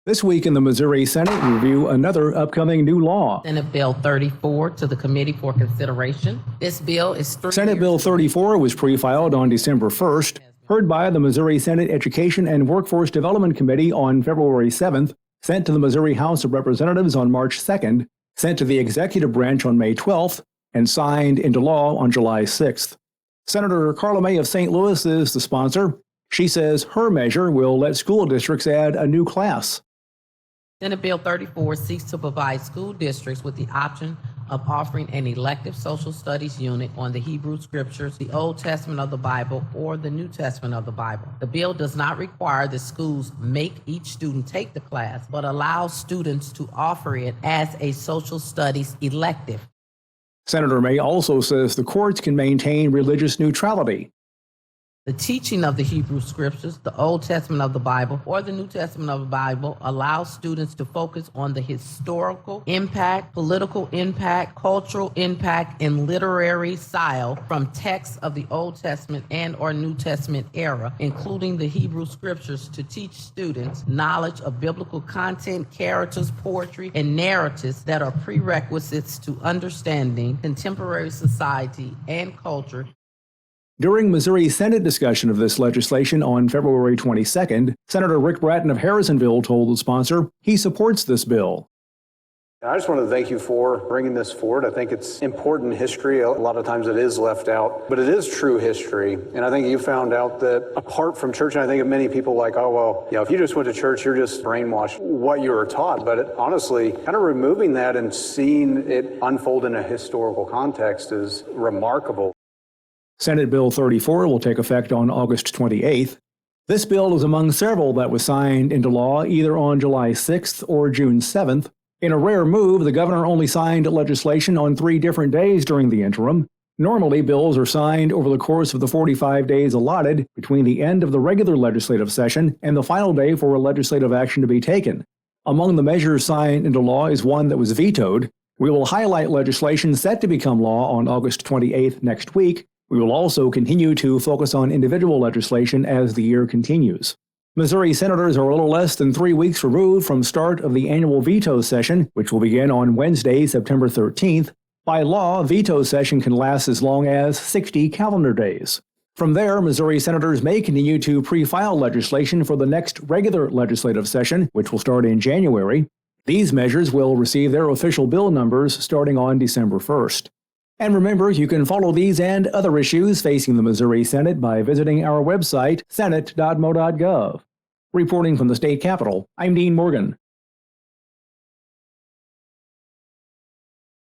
This week in the Missouri Senate, we review another upcoming new law. Senate Bill 34 to the committee for consideration. This bill is Senate Bill 34 was pre-filed on December 1st, heard by the Missouri Senate Education and Workforce Development Committee on February 7th, sent to the Missouri House of Representatives on March 2nd, sent to the executive branch on May 12th, and signed into law on July 6th. Senator Karla May of St. Louis is the sponsor. She says her measure will let school districts add a new class. Senate Bill 34 seeks to provide school districts with the option of offering an elective social studies unit on the Hebrew Scriptures, the Old Testament of the Bible, or the New Testament of the Bible. The bill does not require that schools make each student take the class, but allows students to offer it as a social studies elective. Senator May also says the courts can maintain religious neutrality. The teaching of the Hebrew Scriptures, the Old Testament of the Bible, or the New Testament of the Bible allows students to focus on the historical impact, political impact, cultural impact, and literary style from texts of the Old Testament and or New Testament era, including the Hebrew Scriptures, to teach students knowledge of biblical content, characters, poetry, and narratives that are prerequisites to understanding contemporary society and culture. During Missouri Senate discussion of this legislation on February 22nd, Senator Brattin of Harrisonville told the sponsor he supports this bill. I just want to thank you for bringing this forward. I think it's important history. A lot of times it is left out, but it is true history. And I think you found out that apart from church, and I think of many people like, oh, well, if you just went to church, you're just brainwashed what you were taught. But honestly, kind of removing that and seeing it unfold in a historical context is remarkable. Senate Bill 34 will take effect on August 28th. This bill is among several that was signed into law either on July 6th or June 7th. In a rare move, the governor only signed legislation on 3 different days during the interim. Normally, bills are signed over the course of the 45 days allotted between the end of the regular legislative session and the final day for legislative action to be taken. Among the measures signed into law is one that was vetoed. We will highlight legislation set to become law on August 28th next week. We will also continue to focus on individual legislation as the year continues. Missouri senators are a little less than 3 weeks removed from start of the annual veto session, which will begin on Wednesday, September 13th. By law, veto session can last as long as 60 calendar days. From there, Missouri senators may continue to pre-file legislation for the next regular legislative session, which will start in January. These measures will receive their official bill numbers starting on December 1st. And remember, you can follow these and other issues facing the Missouri Senate by visiting our website, senate.mo.gov. Reporting from the state capitol, I'm Dean Morgan.